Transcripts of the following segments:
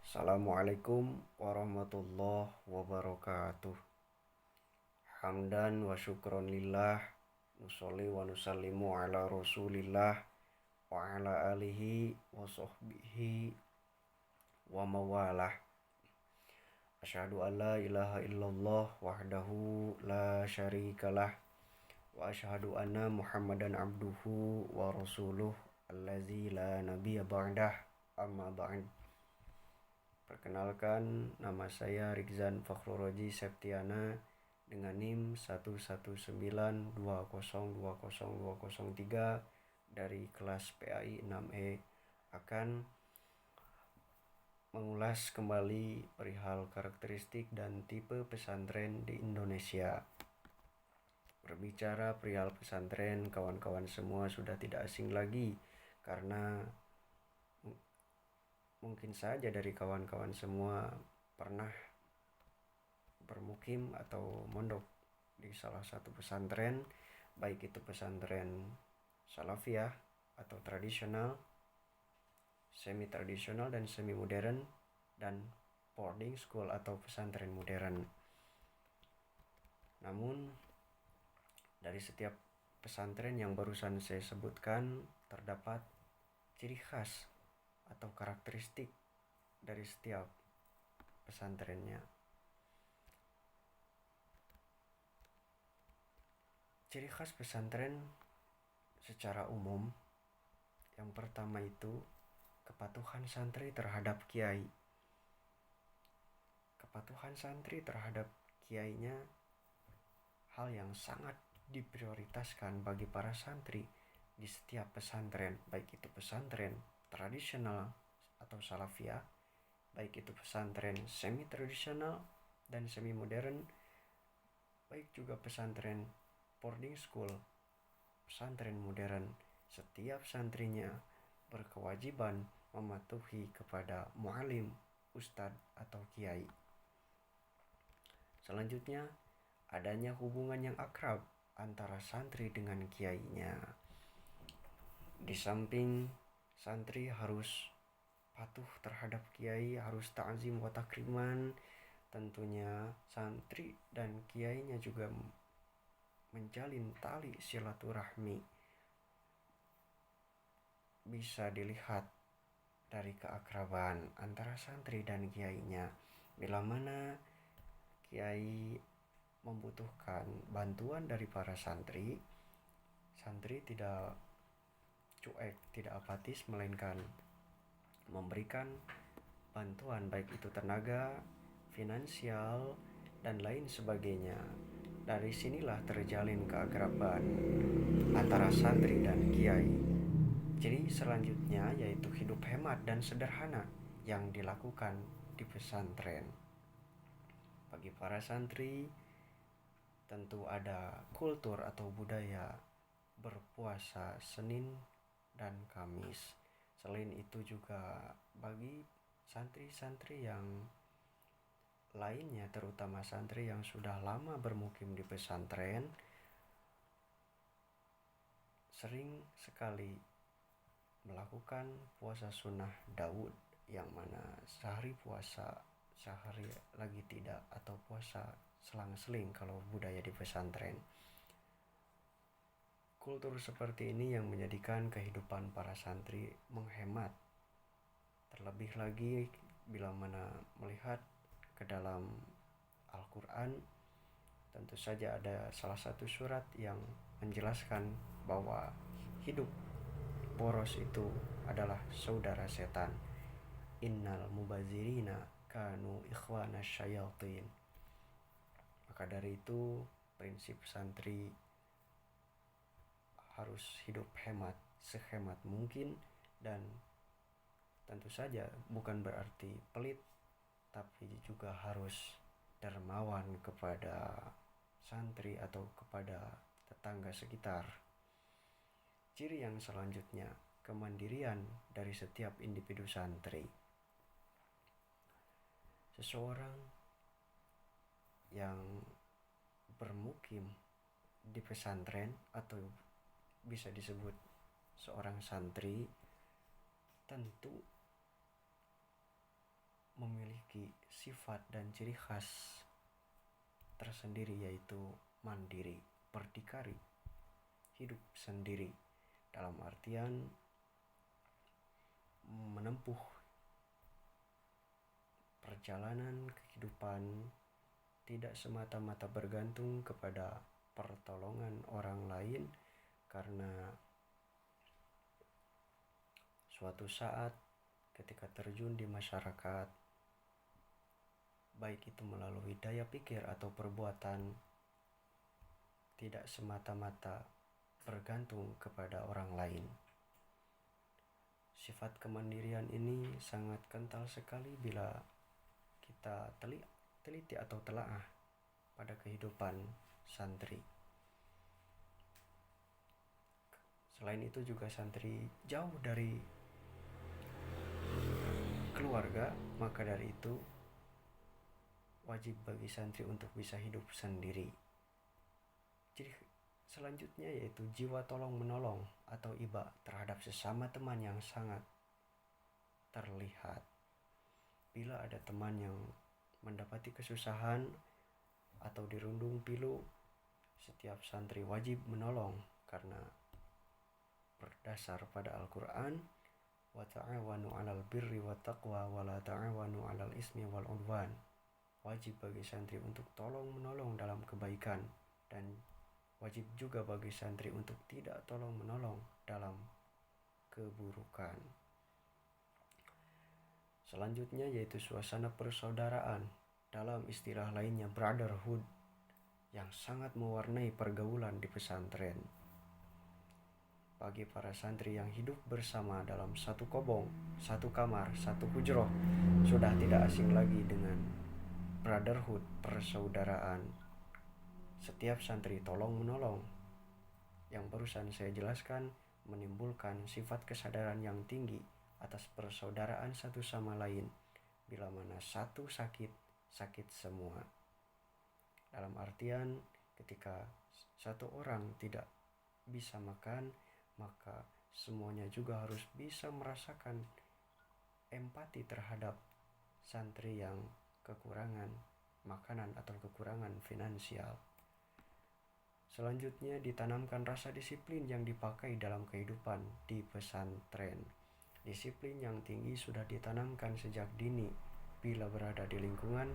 Assalamualaikum warahmatullahi wabarakatuh. Hamdan wa syukron lillah. Nusolli wa nusallimu ala rasulillah wa ala alihi wa sahbihi wa mawalah. Asyhadu an la ilaha illallah wahdahu la syarikalah wa asyhadu anna muhammadan abduhu wa rasuluh allazi la nabiyya ba'dah, amma ba'd. Perkenalkan, nama saya Rizan Fakhruroji Septiana dengan NIM 11920202003 dari kelas PAI 6E akan mengulas kembali perihal karakteristik dan tipe pesantren di Indonesia. Berbicara perihal pesantren, kawan-kawan semua sudah tidak asing lagi karena mungkin saja dari kawan-kawan semua pernah bermukim atau mondok di salah satu pesantren, baik itu pesantren salafiyah atau tradisional, semi tradisional dan semi modern, dan boarding school atau pesantren modern. Namun dari setiap pesantren yang barusan saya sebutkan terdapat ciri khas atau karakteristik dari setiap pesantrennya. Ciri khas pesantren secara umum, yang pertama itu kepatuhan santri terhadap kiai. Kepatuhan santri terhadap kiainya hal yang sangat diprioritaskan bagi para santri di setiap pesantren, baik itu pesantren tradisional atau salafiyah, baik itu pesantren semi tradisional dan semi modern, baik juga pesantren boarding school, pesantren modern. Setiap santrinya berkewajiban mematuhi kepada mu'alim, ustadz atau kiai. Selanjutnya, adanya hubungan yang akrab antara santri dengan kiainya. Di samping santri harus patuh terhadap kiai, harus ta'zim wa takriman, tentunya santri dan kiainya juga menjalin tali silaturahmi. Bisa dilihat dari keakraban antara santri dan kiainya. Bila mana kiai membutuhkan bantuan dari para santri, santri tidak cuek, tidak apatis, melainkan memberikan bantuan baik itu tenaga, finansial, dan lain sebagainya. Dari sinilah terjalin keakraban antara santri dan kiai. Ciri selanjutnya yaitu hidup hemat dan sederhana yang dilakukan di pesantren. Bagi para santri tentu ada kultur atau budaya berpuasa Senin dan Kamis. Selain itu juga bagi santri-santri yang lainnya, terutama santri yang sudah lama bermukim di pesantren, sering sekali melakukan puasa sunnah Daud, yang mana sehari puasa, sehari lagi tidak, atau puasa selang-seling kalau budaya di pesantren. Kultur seperti ini yang menjadikan kehidupan para santri menghemat. Terlebih lagi bila mana melihat ke dalam Al-Quran, tentu saja ada salah satu surat yang menjelaskan bahwa hidup boros itu adalah saudara setan. Innal mubazirina kanu ikhwana syayatin. Maka dari itu prinsip santri harus hidup hemat, sehemat mungkin, dan tentu saja bukan berarti pelit, tapi juga harus dermawan kepada santri atau kepada tetangga sekitar. Ciri yang selanjutnya, kemandirian dari setiap individu santri. Seseorang yang bermukim di pesantren atau bisa disebut seorang santri tentu memiliki sifat dan ciri khas tersendiri, yaitu mandiri, berdikari, hidup sendiri, dalam artian menempuh perjalanan kehidupan tidak semata-mata bergantung kepada pertolongan orang lain, karena suatu saat ketika terjun di masyarakat, baik itu melalui daya pikir atau perbuatan, tidak semata-mata bergantung kepada orang lain. Sifat kemandirian ini sangat kental sekali bila kita teliti atau telaah pada kehidupan santri. Selain itu juga santri jauh dari keluarga, maka dari itu wajib bagi santri untuk bisa hidup sendiri. Jadi selanjutnya yaitu jiwa tolong menolong atau iba terhadap sesama teman yang sangat terlihat. Bila ada teman yang mendapati kesusahan atau dirundung pilu, setiap santri wajib menolong, karena berdasar pada Al-Quran, wa ta'awanu 'alal birri wat taqwa wa la ta'awanu 'alal ismi wal 'udwan. Wajib bagi santri untuk tolong menolong dalam kebaikan, dan wajib juga bagi santri untuk tidak tolong menolong dalam keburukan. Selanjutnya yaitu suasana persaudaraan, dalam istilah lainnya brotherhood, yang sangat mewarnai pergaulan di pesantren. Bagi para santri yang hidup bersama dalam satu kobong, satu kamar, satu hujroh, sudah tidak asing lagi dengan brotherhood, persaudaraan. Setiap santri tolong menolong yang barusan saya jelaskan menimbulkan sifat kesadaran yang tinggi atas persaudaraan satu sama lain. Bila mana satu sakit, sakit semua. Dalam artian ketika satu orang tidak bisa makan, maka semuanya juga harus bisa merasakan empati terhadap santri yang kekurangan makanan atau kekurangan finansial. Selanjutnya ditanamkan rasa disiplin yang dipakai dalam kehidupan di pesantren. Disiplin yang tinggi sudah ditanamkan sejak dini bila berada di lingkungan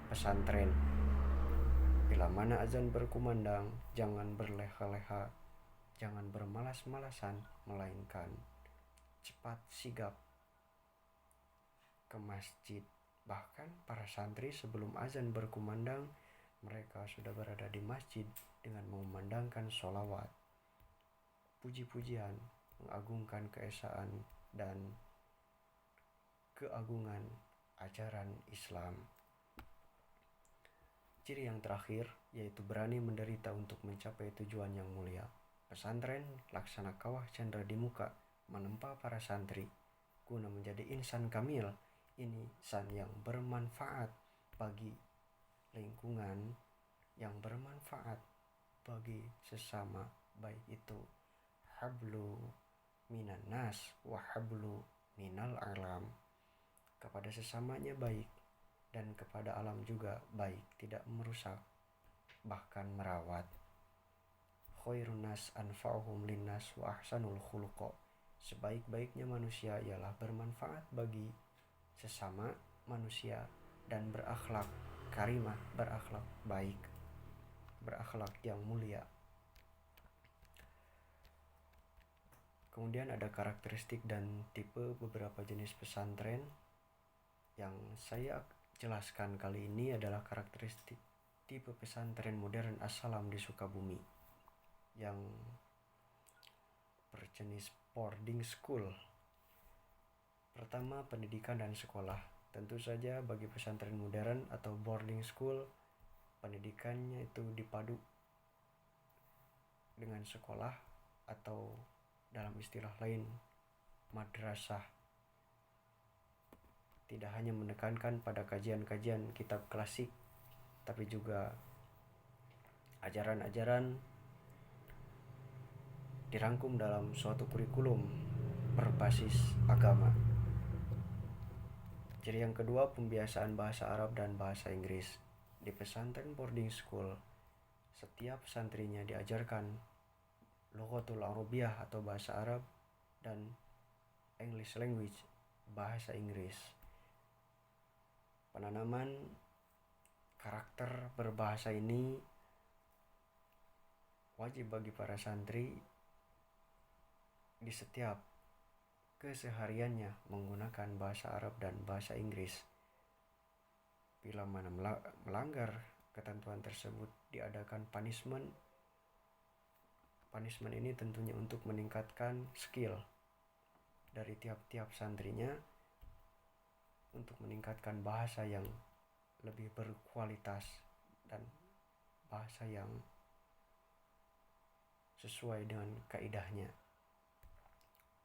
pesantren. Bila mana azan berkumandang, jangan berleha-leha, jangan bermalas-malasan, melainkan cepat sigap ke masjid. Bahkan para santri sebelum azan berkumandang, mereka sudah berada di masjid dengan mengumandangkan sholawat, puji-pujian, mengagungkan keesaan dan keagungan ajaran Islam. Ciri yang terakhir yaitu berani menderita untuk mencapai tujuan yang mulia. Pesantren laksana kawah candra di muka menempa para santri guna menjadi insan kamil, insan yang bermanfaat bagi lingkungan, yang bermanfaat bagi sesama, baik itu hablu minan nas wa hablu minal alam. Kepada sesamanya baik dan kepada alam juga baik, tidak merusak bahkan merawat. Khairun nas anfa'uhum linnas wa ahsanul khuluqa. Sebaik-baiknya manusia ialah bermanfaat bagi sesama manusia dan berakhlak karimah, berakhlak baik, berakhlak yang mulia. Kemudian ada karakteristik dan tipe beberapa jenis pesantren. Yang saya jelaskan kali ini adalah karakteristik tipe pesantren modern As-Salam di Sukabumi yang berjenis boarding school. Pertama, pendidikan dan sekolah. Tentu saja bagi pesantren modern atau boarding school, pendidikannya itu dipadu dengan sekolah atau dalam istilah lain madrasah. Tidak hanya menekankan pada kajian-kajian kitab klasik, tapi juga ajaran-ajaran dirangkum dalam suatu kurikulum berbasis agama. Ciri yang kedua, pembiasaan bahasa Arab dan bahasa Inggris. Di pesantren boarding school, setiap santrinya diajarkan Lughatul Arabiyah atau bahasa Arab dan English language, bahasa Inggris. Penanaman karakter berbahasa ini wajib bagi para santri di setiap kesehariannya menggunakan bahasa Arab dan bahasa Inggris. Bila mana melanggar ketentuan tersebut, diadakan punishment. Punishment ini tentunya untuk meningkatkan skill dari tiap-tiap santrinya untuk meningkatkan bahasa yang lebih berkualitas dan bahasa yang sesuai dengan kaidahnya.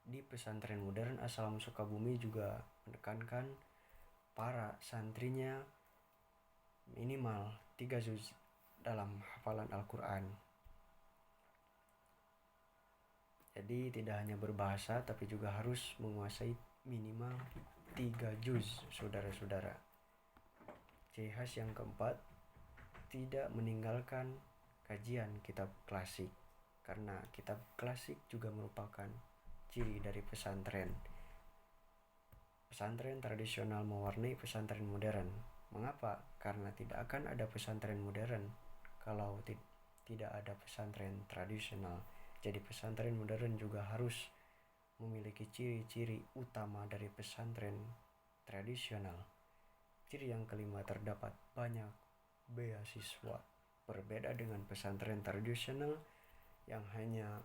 Di pesantren modern Assalam Sukabumi juga menekankan para santrinya minimal 3 juz dalam hafalan Al-Quran. Jadi tidak hanya berbahasa tapi juga harus menguasai minimal 3 juz, saudara-saudara. Ciri khas yang keempat, tidak meninggalkan kajian kitab klasik, karena kitab klasik juga merupakan ciri dari pesantren. Pesantren tradisional mewarnai pesantren modern. Mengapa? Karena tidak akan ada pesantren modern kalau tidak ada pesantren tradisional. Jadi pesantren modern juga harus memiliki ciri-ciri utama dari pesantren tradisional. Ciri yang kelima, terdapat banyak beasiswa. Berbeda dengan pesantren tradisional yang hanya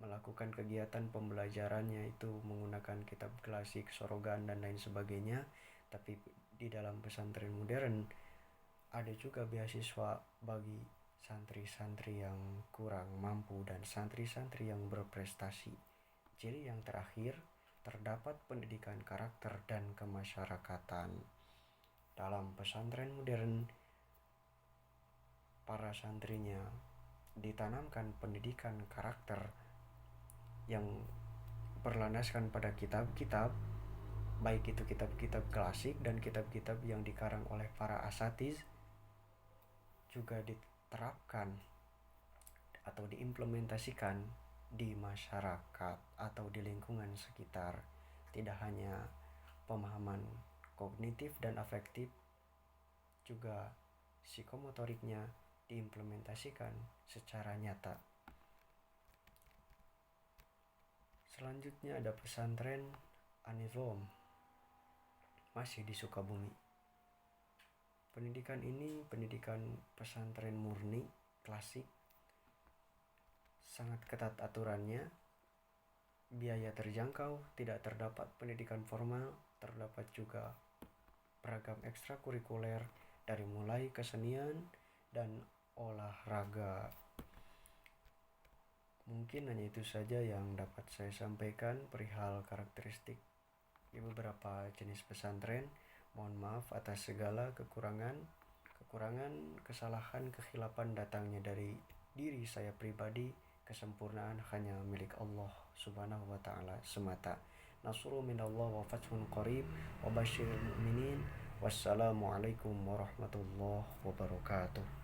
melakukan kegiatan pembelajarannya itu menggunakan kitab klasik, sorogan, dan lain sebagainya. Tapi di dalam pesantren modern ada juga beasiswa bagi santri-santri yang kurang mampu dan santri-santri yang berprestasi. Ciri yang terakhir, terdapat pendidikan karakter dan kemasyarakatan. Dalam pesantren modern, para santrinya ditanamkan pendidikan karakter yang berlandaskan pada kitab-kitab, baik itu kitab-kitab klasik dan kitab-kitab yang dikarang oleh para asatiz, juga diterapkan atau diimplementasikan di masyarakat atau di lingkungan sekitar. Tidak hanya pemahaman kognitif dan afektif, juga psikomotoriknya diimplementasikan secara nyata. Selanjutnya ada pesantren An-Nizam, masih di Sukabumi. Pendidikan ini pendidikan pesantren murni klasik, sangat ketat aturannya, biaya terjangkau, tidak terdapat pendidikan formal, terdapat juga beragam ekstrakurikuler dari mulai kesenian dan olahraga. Mungkin hanya itu saja yang dapat saya sampaikan perihal karakteristik di beberapa jenis pesantren. Mohon maaf atas segala kekurangan, kesalahan, kekhilafan datangnya dari diri saya pribadi. Kesempurnaan hanya milik Allah Subhanahu wa ta'ala semata. Nasrun minallah wa fathun qarib wa basyiril mu'minin. Wassalamualaikum warahmatullahi wabarakatuh.